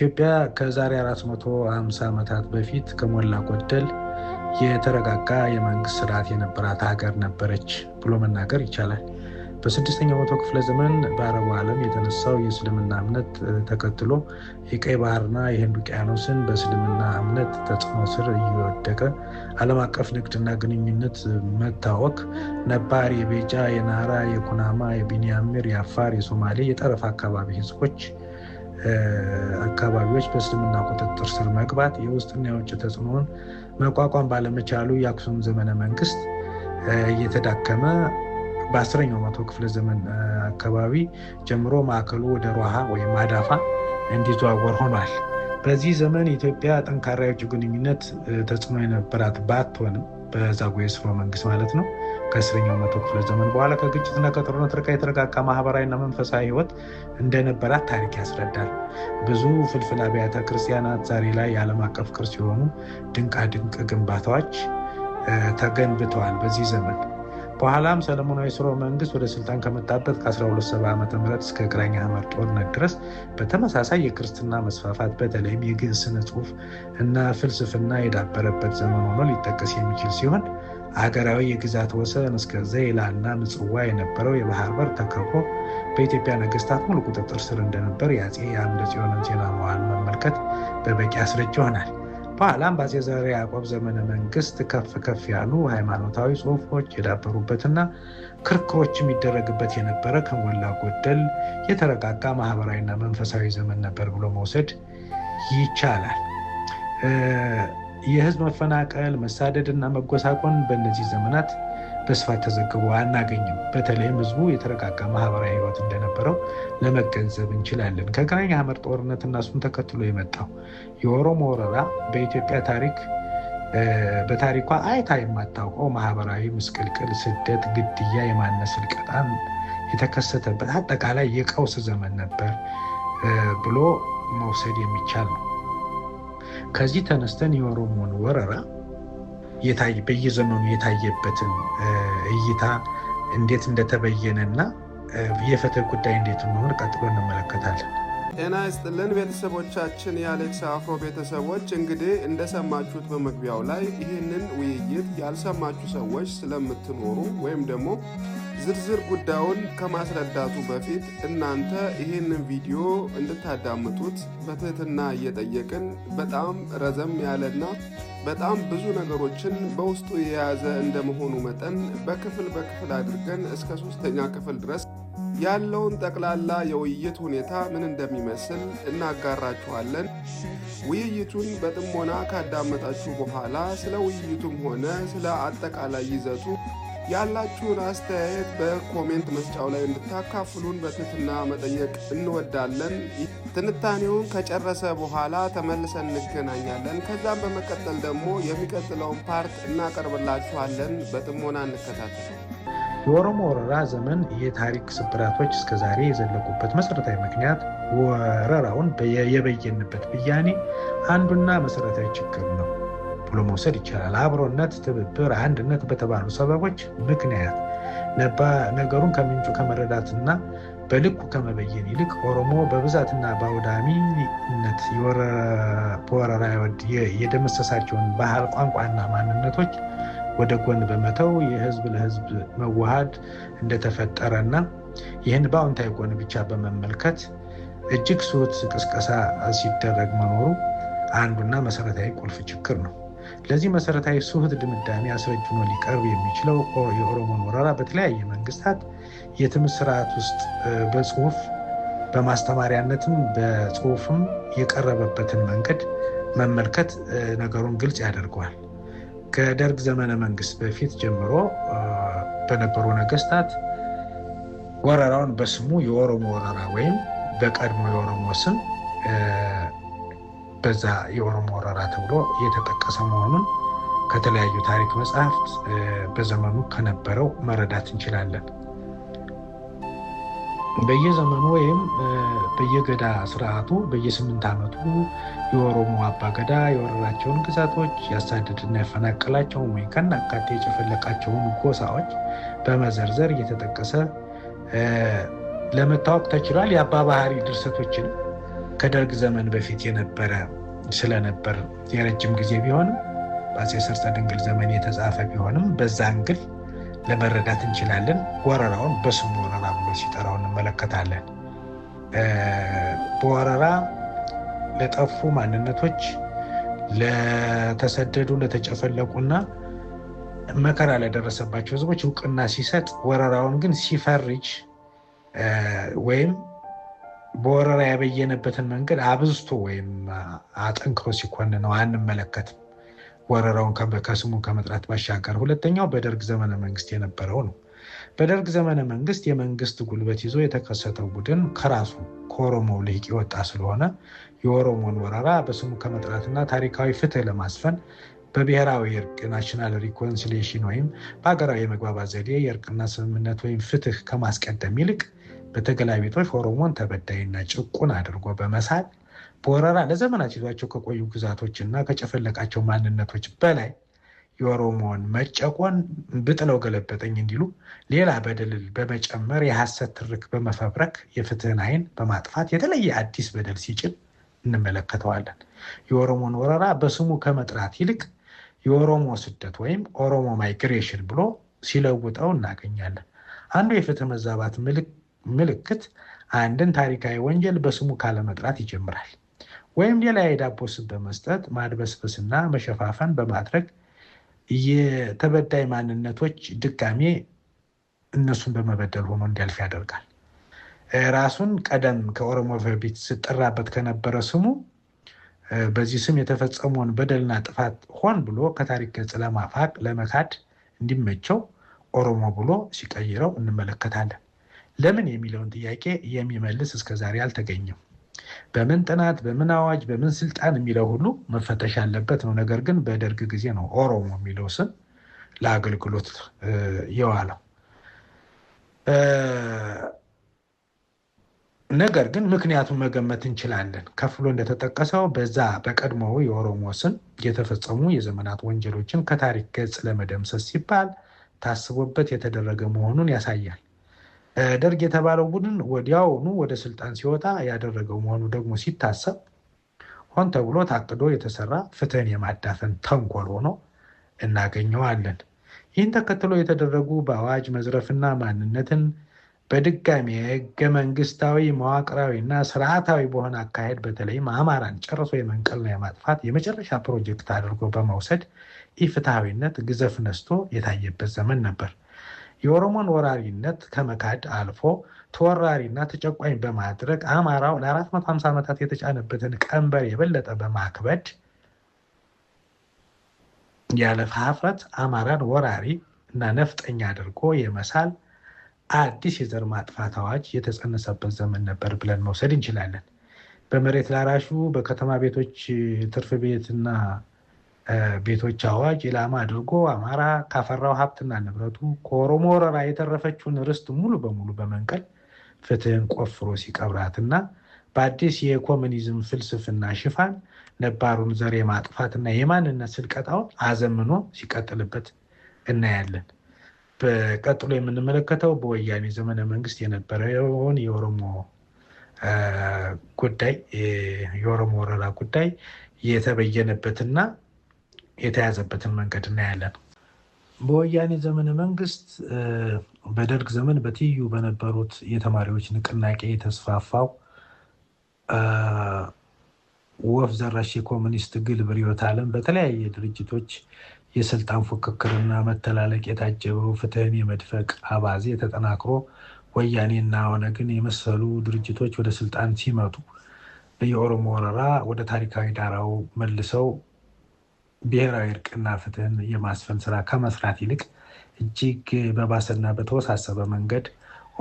ኢትዮጵያ ከዛሬ 450 ዓመታት በፊት ከሞላ ጎደል የተረጋጋ የመንግስት ስርዓት የነበራት ሀገር ነበረች ብሎ መናገር ይቻላል። በ6ኛው መቶ ክፍለ ዘመን በአረቡ ዓለም የተነሳው የእስልምና እምነት ተከትሎ የቀይ ባህርና የህንድ ውቅያኖስን በእስልምና እምነት ተጽዕኖ ስር እየወደቀ ዓለም አቀፍ ንግድና ግንኙነት መታወክ ነባር የቤጃ፣ የናራ፣ የኩናማ፣ የቢኒያሚር፣ የአፋር፣ የሶማሌ የጠረፍ አካባቢ ህዝቦች አካባቢዎች በእስልምና ቁጥጥር ስር መግባት የውስጥና የውጭ ተጽዕኖን መቋቋም ባለመቻሉ የአክሱም ዘመነ መንግስት እየተዳከመ በ10ኛው መቶ ክፍለ ዘመን አካባቢ ጀምሮ ማዕከሉ ወደ ሮሃ ወይም አዳፋ እንዲዘዋወር ሆኗል። በዚህ ዘመን ኢትዮጵያ ጠንካራ የውጭ ግንኙነት ተጽዕኖ የነበራት ባትሆንም በዛጉዌ ሥርወ መንግስት ማለት ነው ከ10ኛው መቶ ክፍለ ዘመን በኋላ ከግጭትና ከጦርነት ርቃ የተረጋጋ ማህበራዊና መንፈሳዊ ህይወት እንደነበራት ታሪክ ያስረዳል። ብዙ ፍልፍል አብያተ ክርስቲያናት ዛሬ ላይ የዓለም አቀፍ ቅርስ የሆኑ ድንቃድንቅ ግንባታዎች ተገንብተዋል። በዚህ ዘመን በኋላም ሰለሞናዊ ሥርወ መንግስት ወደ ስልጣን ከመጣበት ከ1270 ዓ.ም እስከ ግራኝ አህመድ ጦርነት ድረስ በተመሳሳይ የክርስትና መስፋፋት በተለይም የግዕዝ ስነ ጽሑፍ እና ፍልስፍና የዳበረበት ዘመን ሆኖ ሊጠቀስ የሚችል ሲሆን ሀገራዊ የግዛት ወሰን እስከ ዘይላ እና ምጽዋ የነበረው የባህር በር ተከብሮ በኢትዮጵያ ነገስታት ሙሉ ቁጥጥር ስር እንደነበር የአፄ አምደ ጽዮንን ዜና መዋዕል መመልከት በበቂ አስረጅ ይሆናል። በኋላም በአፄ ዘርዓ ያዕቆብ ዘመነ መንግስት ከፍ ያሉ ሃይማኖታዊ ጽሑፎች የዳበሩበትና ክርክሮች የሚደረግበት የነበረ ከሞላ ጎደል የተረጋጋ ማህበራዊና መንፈሳዊ ዘመን ነበር ብሎ መውሰድ ይቻላል። የህዝብ መፈናቀል፣ መሳደድና መጎሳቆል በእነዚህ ዘመናት በስፋት ተዘግቦ አናገኝም። በተለይም ህዝቡ የተረጋጋ ማህበራዊ ህይወት እንደነበረው ለመገንዘብ እንችላለን። ከግራኝ አህመድ ጦርነትና እሱን ተከትሎ የመጣው የኦሮሞ ወረራ በኢትዮጵያ በታሪኳ አይታ የማታውቀው ማህበራዊ ምስቅልቅል፣ ስደት፣ ግድያ፣ የማንነት ስልቀጣን የተከሰተበት አጠቃላይ የቀውስ ዘመን ነበር ብሎ መውሰድ የሚቻል ነው። ከዚህ ተነስተን የኦሮሞን ወረራ በየዘመኑ የታየበትን እይታ እንዴት እንደተበየነና የፍትህ ጉዳይ እንዴት እንደሆነ ቀጥሎ እንመለከታለን። ጤና ይስጥልን ቤተሰቦቻችን፣ የአሌክስ አፍሮ ቤተሰቦች፣ እንግዲህ እንደሰማችሁት በመግቢያው ላይ ይህንን ውይይት ያልሰማችሁ ሰዎች ስለምትኖሩ ወይም ደግሞ ዝርዝር ጉዳዩን ከማስረዳቱ በፊት እናንተ ይህንን ቪዲዮ እንድታዳምጡት በትህትና እየጠየቅን በጣም ረዘም ያለና በጣም ብዙ ነገሮችን በውስጡ የያዘ እንደመሆኑ መጠን በክፍል አድርገን እስከ 3ኛ ክፍል ድረስ ያለውን ጠቅላላ የውይይት ሁኔታ ምን እንደሚመስል እናጋራችኋለን። ውይይቱን በጥሞና ካዳመጣችሁ በኋላ ስለ ውይይቱም ሆነ ስለ አጠቃላይ ይዘቱ ያላችሁን አስተያየት በኮሜንት መስጫው ላይ እንድታካፍሉን በትህትና መጠየቅ እንወዳለን። ትንታኔውን ከጨረሰ በኋላ ተመልሰን እንገናኛለን። ከዛም በመቀጠል ደግሞ የሚቀጥለውን ፓርት እናቀርብላችኋለን። በጥሞና እንከታተል። የኦሮሞ ወረራ ዘመን የታሪክ ስብራቶች እስከዛሬ የዘለቁበት መሰረታዊ ምክንያት ወረራውን የበየንበት ብያኔ አንዱና መሰረታዊ ችግር ነው ብሎ መውሰድ ይቻላል። አብሮነት፣ ትብብር፣ አንድነት በተባሉ ሰበቦች ምክንያት ነገሩን ከምንጩ ከመረዳትና በልኩ ከመበየን ይልቅ ኦሮሞ በብዛትና በአውዳሚነት በወረራ የደመሰሳቸውን ባህል፣ ቋንቋና ማንነቶች ወደ ጎን በመተው የህዝብ ለህዝብ መዋሃድ እንደተፈጠረና ይህን በአዎንታዊ ጎን ብቻ በመመልከት እጅግ ስሁት ቅስቀሳ ሲደረግ መኖሩ አንዱና መሰረታዊ ቁልፍ ችግር ነው። ለዚህ መሰረታዊ ስሁት ድምዳሜ አስረጅ ሆኖ ሊቀርብ የሚችለው የኦሮሞን ወረራ በተለያየ መንግስታት የትምህርት ስርዓት ውስጥ በጽሁፍ በማስተማሪያነትም በጽሁፍም የቀረበበትን መንገድ መመልከት ነገሩን ግልጽ ያደርገዋል። ከደርግ ዘመነ መንግስት በፊት ጀምሮ በነበሩ ነገስታት ወረራውን በስሙ የኦሮሞ ወረራ ወይም በቀድሞ የኦሮሞ ስም በዛ የኦሮሞ ወረራ ተብሎ የተጠቀሰ መሆኑን ከተለያዩ ታሪክ መጽሐፍት በዘመኑ ከነበረው መረዳት እንችላለን። በየዘመኑ ወይም በየገዳ ስርዓቱ በየ8 ዓመቱ የኦሮሞ አባገዳ የወረራቸውን ግዛቶች ያሳደድና ያፈናቀላቸውን ወይ ከናካቴ የጨፈለቃቸውን ጎሳዎች በመዘርዘር እየተጠቀሰ ለመታወቅ ተችሏል። የአባ ባህሪ ድርሰቶችን ከደርግ ዘመን በፊት የነበረ ስለነበር የረጅም ጊዜ ቢሆንም በአፄ ሰርፀ ድንግል ዘመን የተጻፈ ቢሆንም በዛ አንግል ለመረዳት እንችላለን። ወረራውን በስሙ ወረራ ብሎ ሲጠራው እንመለከታለን። በወረራ ለጠፉ ማንነቶች፣ ለተሰደዱ፣ ለተጨፈለቁና መከራ ለደረሰባቸው ህዝቦች እውቅና ሲሰጥ፣ ወረራውን ግን ሲፈርጅ ወይም በወረራ ያበየነበትን መንገድ አብዝቶ ወይም አጠንክሮ ሲኮንነው አንመለከትም። ወረራውን ከስሙ ከመጥራት ባሻገር ሁለተኛው በደርግ ዘመነ መንግስት የነበረው ነው። በደርግ ዘመነ መንግስት የመንግስት ጉልበት ይዞ የተከሰተው ቡድን ከራሱ ከኦሮሞው ልሂቅ የወጣ ስለሆነ የኦሮሞን ወረራ በስሙ ከመጥራትና ታሪካዊ ፍትህ ለማስፈን በብሔራዊ እርቅ ናሽናል ሪኮንሲሊዬሽን ወይም በሀገራዊ የመግባባት ዘዴ የእርቅና ስምምነት ወይም ፍትህ ከማስቀደም ይልቅ በተገላቢጦሽ ኦሮሞን ተበዳይና ጭቁን አድርጎ በመሳል በወረራ ለዘመናት ይዟቸው ከቆዩ ግዛቶችና ከጨፈለቃቸው ማንነቶች በላይ የኦሮሞን መጨቆን ብጥለው ገለበጠኝ እንዲሉ ሌላ በደል በመጨመር የሐሰት ትርክ በመፈብረክ የፍትህን አይን በማጥፋት የተለየ አዲስ በደል ሲጭን እንመለከተዋለን። የኦሮሞን ወረራ በስሙ ከመጥራት ይልቅ የኦሮሞ ስደት ወይም ኦሮሞ ማይግሬሽን ብሎ ሲለውጠው እናገኛለን። አንዱ የፍትህ መዛባት ምልክት አንድን ታሪካዊ ወንጀል በስሙ ካለመጥራት ይጀምራል። ወይም ሌላ የዳቦ ስም በመስጠት ማድበስበስና መሸፋፈን በማድረግ የተበዳይ ማንነቶች ድጋሜ እነሱን በመበደል ሆኖ እንዲያልፍ ያደርጋል። ራሱን ቀደም ከኦሮሞ በፊት ሲጠራበት ከነበረ ስሙ በዚህ ስም የተፈጸመውን በደልና ጥፋት ሆን ብሎ ከታሪክ ገጽ ለማፋቅ ለመካድ እንዲመቸው ኦሮሞ ብሎ ሲቀይረው እንመለከታለን። ለምን የሚለውን ጥያቄ የሚመልስ እስከዛሬ አልተገኘም። በምን ጥናት፣ በምን አዋጅ፣ በምን ስልጣን የሚለው ሁሉ መፈተሽ ያለበት ነው። ነገር ግን በደርግ ጊዜ ነው ኦሮሞ የሚለው ስም ለአገልግሎት የዋለው። ነገር ግን ምክንያቱም መገመት እንችላለን። ከፍሎ እንደተጠቀሰው በዛ በቀድሞው የኦሮሞ ስም የተፈጸሙ የዘመናት ወንጀሎችን ከታሪክ ገጽ ለመደምሰስ ሲባል ታስቦበት የተደረገ መሆኑን ያሳያል። ደርግ የተባለው ቡድን ወዲያውኑ ወደ ስልጣን ሲወጣ ያደረገው መሆኑ ደግሞ ሲታሰብ ሆን ተብሎ ታቅዶ የተሰራ ፍትህን የማዳፈን ተንኮል ሆኖ እናገኘዋለን። ይህን ተከትሎ የተደረጉ በአዋጅ መዝረፍና ማንነትን በድጋሚ የህገ መንግስታዊ መዋቅራዊና ስርዓታዊ በሆነ አካሄድ በተለይም አማራን ጨርሶ የመንቀልና የማጥፋት የመጨረሻ ፕሮጀክት አድርጎ በመውሰድ ኢፍትሐዊነት ግዘፍ ነስቶ የታየበት ዘመን ነበር። የኦሮሞን ወራሪነት ከመካድ አልፎ ተወራሪና ተጨቋኝ በማድረግ አማራው ለ450 ዓመታት የተጫነበትን ቀንበር የበለጠ በማክበድ ያለ ሀፍረት አማራን ወራሪ እና ነፍጠኛ አድርጎ የመሳል አዲስ የዘር ማጥፋት አዋጅ የተጸነሰበት ዘመን ነበር ብለን መውሰድ እንችላለን። በመሬት ላራሹ በከተማ ቤቶች ትርፍ ቤትና ቤቶች አዋጅ ኢላማ አድርጎ አማራ ካፈራው ሀብትና ንብረቱ ከኦሮሞ ወረራ የተረፈችውን ርስት ሙሉ በሙሉ በመንቀል ፍትህን ቆፍሮ ሲቀብራትና በአዲስ የኮሙኒዝም ፍልስፍና ሽፋን ነባሩን ዘር የማጥፋትና የማንነት ስልቀጣውን አዘምኖ ሲቀጥልበት እናያለን። በቀጥሎ የምንመለከተው በወያኔ ዘመነ መንግስት የነበረውን የኦሮሞ ጉዳይ የኦሮሞ ወረራ ጉዳይ የተበየነበትና የተያዘበትን መንገድ እናያለን። በወያኔ ዘመነ መንግስት በደርግ ዘመን በትይዩ በነበሩት የተማሪዎች ንቅናቄ የተስፋፋው ወፍ ዘራሽ የኮሙኒስት ግልብ ርዕዮተ ዓለም በተለያየ ድርጅቶች የስልጣን ፉክክርና መተላለቅ የታጀበው ፍትህን የመድፈቅ አባዜ ተጠናክሮ ወያኔና ኦነግን የመሰሉ ድርጅቶች ወደ ስልጣን ሲመጡ የኦሮሞ ወረራ ወደ ታሪካዊ ዳራው መልሰው ብሔራዊ እርቅና ፍትህን የማስፈን ስራ ከመስራት ይልቅ እጅግ በባሰና በተወሳሰበ መንገድ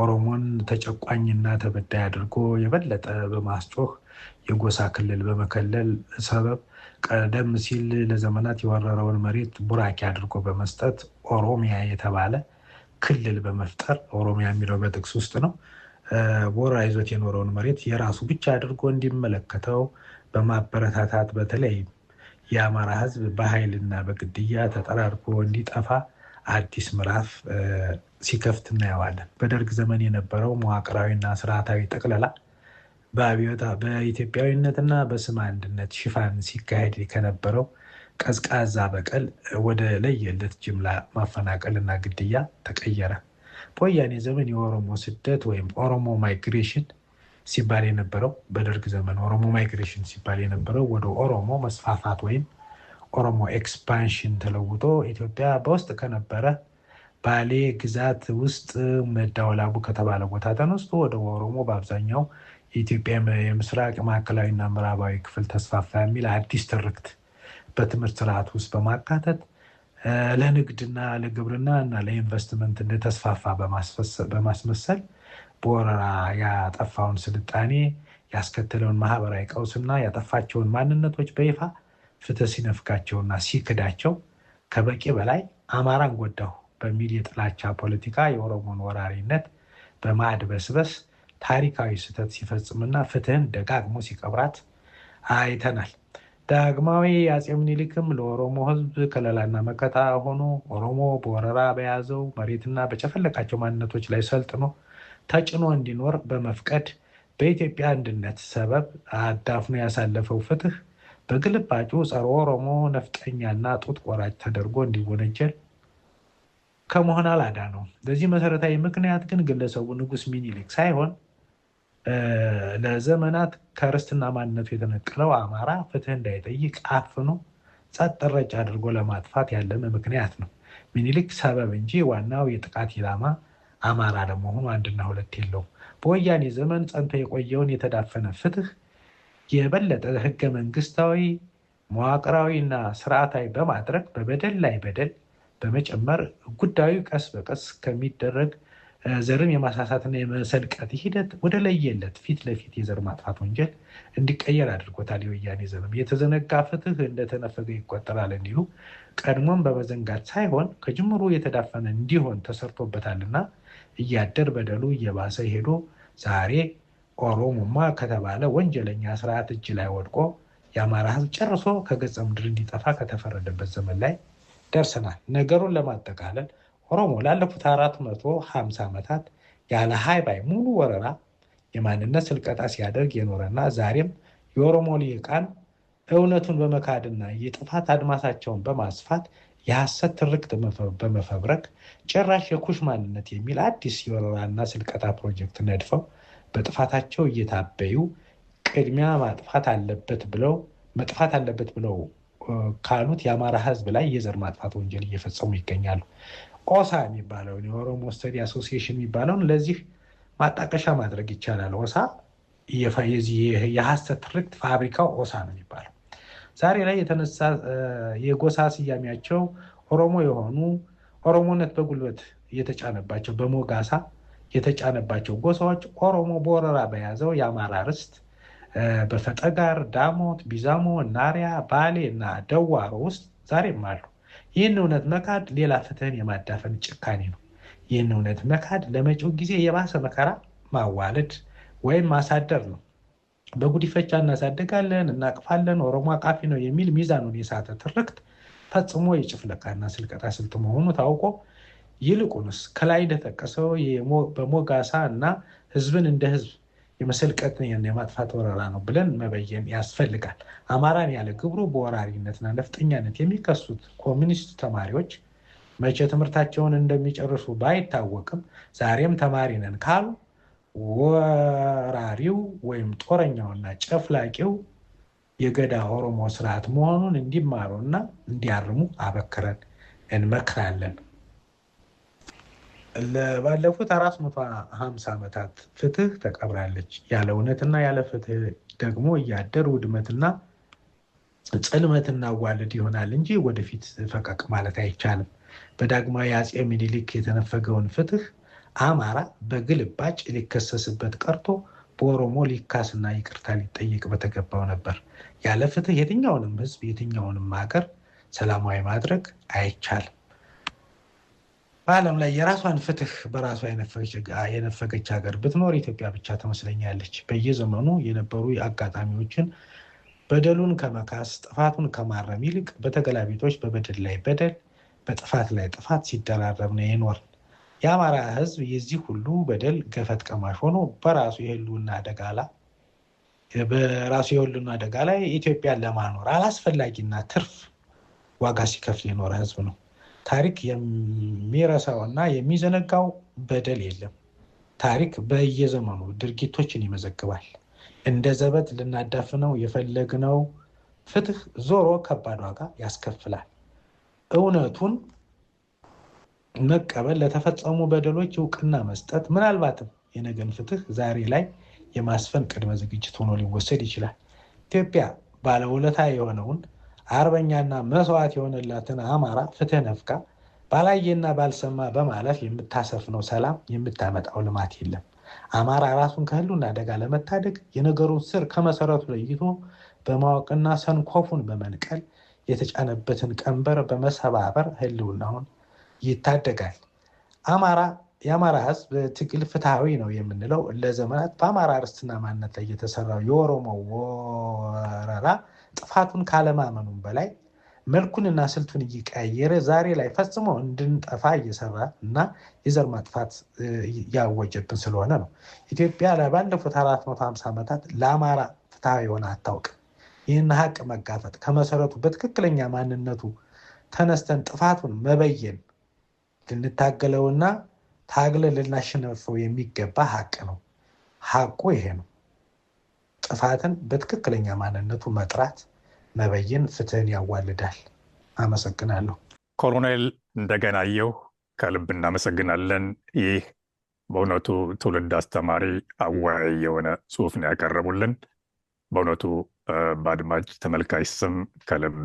ኦሮሞን ተጨቋኝና ተበዳይ አድርጎ የበለጠ በማስጮህ የጎሳ ክልል በመከለል ሰበብ ቀደም ሲል ለዘመናት የወረረውን መሬት ቡራኪ አድርጎ በመስጠት ኦሮሚያ የተባለ ክልል በመፍጠር ኦሮሚያ የሚለው በጥቅስ ውስጥ ነው። ወረራ ይዞት የኖረውን መሬት የራሱ ብቻ አድርጎ እንዲመለከተው በማበረታታት በተለይ የአማራ ህዝብ በኃይልና በግድያ ተጠራርጎ እንዲጠፋ አዲስ ምዕራፍ ሲከፍት እናየዋለን። በደርግ ዘመን የነበረው መዋቅራዊና ስርዓታዊ ጠቅለላ በኢትዮጵያዊነትና በስም አንድነት ሽፋን ሲካሄድ ከነበረው ቀዝቃዛ በቀል ወደ ለየለት ጅምላ ማፈናቀልና ግድያ ተቀየረ። በወያኔ ዘመን የኦሮሞ ስደት ወይም ኦሮሞ ማይግሬሽን ሲባል የነበረው በደርግ ዘመን ኦሮሞ ማይግሬሽን ሲባል የነበረው ወደ ኦሮሞ መስፋፋት ወይም ኦሮሞ ኤክስፓንሽን ተለውጦ ኢትዮጵያ በውስጥ ከነበረ ባሌ ግዛት ውስጥ መዳወላቡ ከተባለ ቦታ ተነስቶ ወደ ኦሮሞ በአብዛኛው የኢትዮጵያ የምስራቅ ማዕከላዊና ምዕራባዊ ክፍል ተስፋፋ የሚል አዲስ ትርክት በትምህርት ስርዓት ውስጥ በማካተት ለንግድና ለግብርና እና ለኢንቨስትመንት እንደተስፋፋ በማስመሰል በወረራ ያጠፋውን ስልጣኔ ያስከተለውን ማህበራዊ ቀውስና ያጠፋቸውን ማንነቶች በይፋ ፍትህ ሲነፍጋቸውና ሲክዳቸው ከበቂ በላይ አማራን ጎዳሁ በሚል የጥላቻ ፖለቲካ የኦሮሞን ወራሪነት በማድበስበስ ታሪካዊ ስህተት ሲፈጽምና ፍትህን ደጋግሞ ሲቀብራት አይተናል። ዳግማዊ አፄ ምኒልክም ለኦሮሞ ህዝብ ከለላና መከታ ሆኖ ኦሮሞ በወረራ በያዘው መሬትና በጨፈለቃቸው ማንነቶች ላይ ሰልጥኖ ተጭኖ እንዲኖር በመፍቀድ በኢትዮጵያ አንድነት ሰበብ አዳፍኖ ያሳለፈው ፍትህ በግልባጩ ጸረ ኦሮሞ ነፍጠኛና ጡት ቆራጭ ተደርጎ እንዲወነጀል ከመሆን አላዳነውም። በዚህ መሰረታዊ ምክንያት ግን ግለሰቡ ንጉስ ሚኒሊክ ሳይሆን ለዘመናት ከርስትና ማንነቱ የተነቀለው አማራ ፍትህ እንዳይጠይቅ አፍኖ ጸጥ ረጭ አድርጎ ለማጥፋት ያለመ ምክንያት ነው። ሚኒሊክ ሰበብ እንጂ ዋናው የጥቃት ኢላማ አማራ ለመሆኑ አንድና ሁለት የለውም። በወያኔ ዘመን ጸንቶ የቆየውን የተዳፈነ ፍትህ የበለጠ ህገ መንግስታዊ መዋቅራዊና ስርዓታዊ በማድረግ በበደል ላይ በደል በመጨመር ጉዳዩ ቀስ በቀስ ከሚደረግ ዘርን የማሳሳትና የመሰልቀት ሂደት ወደ ለየለት ፊት ለፊት የዘር ማጥፋት ወንጀል እንዲቀየር አድርጎታል። የወያኔ ዘመን የተዘነጋ ፍትህ እንደተነፈገ ይቆጠራል እንዲሉ ቀድሞም በመዘንጋት ሳይሆን ከጅምሩ የተዳፈነ እንዲሆን ተሰርቶበታልና እያደር በደሉ እየባሰ ሄዶ ዛሬ ኦሮሞማ ከተባለ ወንጀለኛ ስርዓት እጅ ላይ ወድቆ የአማራ ህዝብ ጨርሶ ከገጸ ምድር እንዲጠፋ ከተፈረደበት ዘመን ላይ ደርሰናል። ነገሩን ለማጠቃለል ኦሮሞ ላለፉት 450 ዓመታት ያለ ሃይባይ ሙሉ ወረራ የማንነት ስልቀጣ ሲያደርግ የኖረና ዛሬም የኦሮሞ ልሂቃን እውነቱን በመካድና የጥፋት አድማሳቸውን በማስፋት የሐሰት ትርክት በመፈብረክ ጭራሽ የኩሽ ማንነት የሚል አዲስ የወረራና ስልቀጣ ፕሮጀክት ነድፈው በጥፋታቸው እየታበዩ ቅድሚያ መጥፋት አለበት ብለው ካሉት የአማራ ህዝብ ላይ የዘር ማጥፋት ወንጀል እየፈጸሙ ይገኛሉ። ኦሳ የሚባለውን የኦሮሞ ስተዲ አሶሲዬሽን የሚባለውን ለዚህ ማጣቀሻ ማድረግ ይቻላል። ኦሳ የሐሰት ትርክት ፋብሪካው ኦሳ ነው የሚባለው። ዛሬ ላይ የተነሳ የጎሳ ስያሜያቸው ኦሮሞ የሆኑ ኦሮሞነት በጉልበት የተጫነባቸው በሞጋሳ የተጫነባቸው ጎሳዎች ኦሮሞ በወረራ በያዘው የአማራ ርስት በፈጠጋር፣ ዳሞት፣ ቢዛሞ፣ ናሪያ፣ ባሌ እና ደዋሮ ውስጥ ዛሬም አሉ። ይህን እውነት መካድ ሌላ ፍትህን የማዳፈን ጭካኔ ነው። ይህን እውነት መካድ ለመጪው ጊዜ የባሰ መከራ ማዋለድ ወይም ማሳደር ነው። በጉዲፈቻ እናሳድጋለን፣ እናቅፋለን፣ ኦሮሞ አቃፊ ነው የሚል ሚዛኑን የሳተ ትርክት ፈጽሞ የጭፍለቃና ስልቀጣ ስልት መሆኑ ታውቆ ይልቁንስ ከላይ እንደተጠቀሰው በሞጋሳ እና ህዝብን እንደ ህዝብ የመሰልቀጥና የማጥፋት ወረራ ነው ብለን መበየን ያስፈልጋል። አማራን ያለ ግብሩ በወራሪነትና ነፍጠኛነት የሚከሱት ኮሚኒስት ተማሪዎች መቼ ትምህርታቸውን እንደሚጨርሱ ባይታወቅም ዛሬም ተማሪ ነን ካሉ ወራሪው ወይም ጦረኛውና ጨፍላቂው የገዳ ኦሮሞ ስርዓት መሆኑን እንዲማሩና እንዲያርሙ አበክረን እንመክራለን። ባለፉት 450 ዓመታት ፍትህ ተቀብራለች። ያለ እውነትና ያለ ፍትህ ደግሞ እያደር ውድመትና ጽልመትና ዋልድ ይሆናል እንጂ ወደፊት ፈቀቅ ማለት አይቻልም። በዳግማዊ አፄ ምኒልክ የተነፈገውን ፍትህ አማራ በግልባጭ ሊከሰስበት ቀርቶ በኦሮሞ ሊካስና ይቅርታ ሊጠይቅ በተገባው ነበር። ያለ ፍትህ የትኛውንም ህዝብ የትኛውንም ሀገር ሰላማዊ ማድረግ አይቻልም። በዓለም ላይ የራሷን ፍትህ በራሷ የነፈገች ሀገር ብትኖር ኢትዮጵያ ብቻ ትመስለኛለች። በየዘመኑ የነበሩ አጋጣሚዎችን በደሉን ከመካስ ጥፋቱን ከማረም ይልቅ በተገላቢጦች በበደል ላይ በደል በጥፋት ላይ ጥፋት ሲደራረብ ነው የኖርን። የአማራ ህዝብ የዚህ ሁሉ በደል ገፈት ቀማሽ ሆኖ በራሱ የህልውና አደጋ በራሱ የሁሉና አደጋ ላይ ኢትዮጵያን ለማኖር አላስፈላጊና ትርፍ ዋጋ ሲከፍል የኖረ ህዝብ ነው። ታሪክ የሚረሳውና የሚዘነጋው በደል የለም። ታሪክ በየዘመኑ ድርጊቶችን ይመዘግባል። እንደ ዘበት ልናዳፍነው የፈለግነው ፍትህ ዞሮ ከባድ ዋጋ ያስከፍላል። እውነቱን መቀበል፣ ለተፈጸሙ በደሎች እውቅና መስጠት፣ ምናልባትም የነገን ፍትህ ዛሬ ላይ የማስፈን ቅድመ ዝግጅት ሆኖ ሊወሰድ ይችላል። ኢትዮጵያ ባለውለታ የሆነውን አርበኛና መስዋዕት የሆነላትን አማራ ፍትህ ነፍቃ ባላየና ባልሰማ በማለፍ የምታሰፍነው ሰላም የምታመጣው ልማት የለም። አማራ ራሱን ከህልውና አደጋ ለመታደግ የነገሩን ስር ከመሰረቱ ለይቶ በማወቅና ሰንኮፉን በመንቀል የተጫነበትን ቀንበር በመሰባበር ህልውናውን ይታደጋል። የአማራ ህዝብ ትግል ፍትሃዊ ነው የምንለው ለዘመናት በአማራ ርስትና ማንነት ላይ የተሰራው የኦሮሞ ወረራ ጥፋቱን ካለማመኑም በላይ መልኩንና ስልቱን እየቀያየረ ዛሬ ላይ ፈጽሞ እንድንጠፋ እየሰራ እና የዘር ማጥፋት ያወጀብን ስለሆነ ነው። ኢትዮጵያ ባለፉት 450 ዓመታት ለአማራ ፍትሃዊ ሆነ አታውቅም። ይህን ሀቅ መጋፈጥ ከመሰረቱ በትክክለኛ ማንነቱ ተነስተን ጥፋቱን መበየን ልንታገለውና ታግለን ልናሸንፈው የሚገባ ሀቅ ነው። ሀቁ ይሄ ነው። ጥፋትን በትክክለኛ ማንነቱ መጥራት፣ መበየን ፍትህን ያዋልዳል። አመሰግናለሁ። ኮሎኔል እንደገናየሁ ከልብ እናመሰግናለን። ይህ በእውነቱ ትውልድ አስተማሪ አወያይ የሆነ ጽሁፍ ነው ያቀረቡልን። በእውነቱ በአድማጭ ተመልካች ስም ከልብ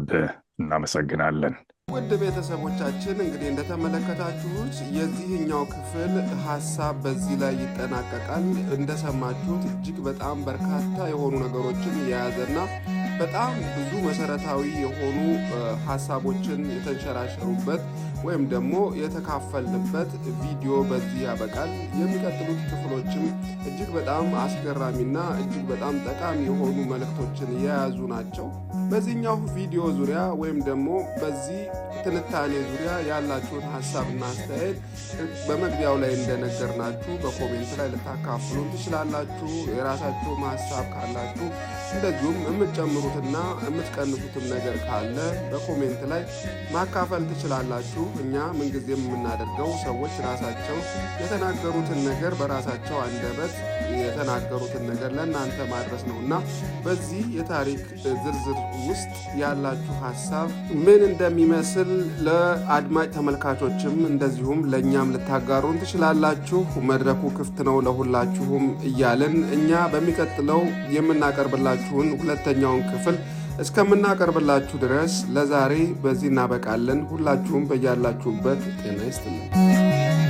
እናመሰግናለን። ውድ ቤተሰቦቻችን እንግዲህ እንደተመለከታችሁት የዚህኛው ክፍል ሀሳብ በዚህ ላይ ይጠናቀቃል። እንደሰማችሁት እጅግ በጣም በርካታ የሆኑ ነገሮችን የያዘና በጣም ብዙ መሰረታዊ የሆኑ ሀሳቦችን የተንሸራሸሩበት ወይም ደግሞ የተካፈልንበት ቪዲዮ በዚህ ያበቃል። የሚቀጥሉት ክፍሎችም እጅግ በጣም አስገራሚና እጅግ በጣም ጠቃሚ የሆኑ መልእክቶችን የያዙ ናቸው። በዚህኛው ቪዲዮ ዙሪያ ወይም ደግሞ በዚህ ትንታኔ ዙሪያ ያላችሁን ሀሳብና አስተያየት በመግቢያው ላይ እንደነገርናችሁ በኮሜንት ላይ ልታካፍሉን ትችላላችሁ። የራሳችሁም ሀሳብ ካላችሁ እንደዚሁም የምትጨምሩትና የምትቀንሱትም ነገር ካለ በኮሜንት ላይ ማካፈል ትችላላችሁ። እኛ ምንጊዜም የምናደርገው ሰዎች ራሳቸው የተናገሩትን ነገር በራሳቸው አንደበት የተናገሩትን ነገር ለእናንተ ማድረስ ነው እና በዚህ የታሪክ ዝርዝር ውስጥ ያላችሁ ሀሳብ ምን እንደሚመስል ለአድማጭ ተመልካቾችም እንደዚሁም ለእኛም ልታጋሩን ትችላላችሁ። መድረኩ ክፍት ነው ለሁላችሁም እያልን እኛ በሚቀጥለው የምናቀርብላችሁን ሁለተኛውን ክፍል እስከምናቀርብላችሁ ድረስ ለዛሬ በዚህ እናበቃለን። ሁላችሁም በያላችሁበት ጤና ይስጥልን።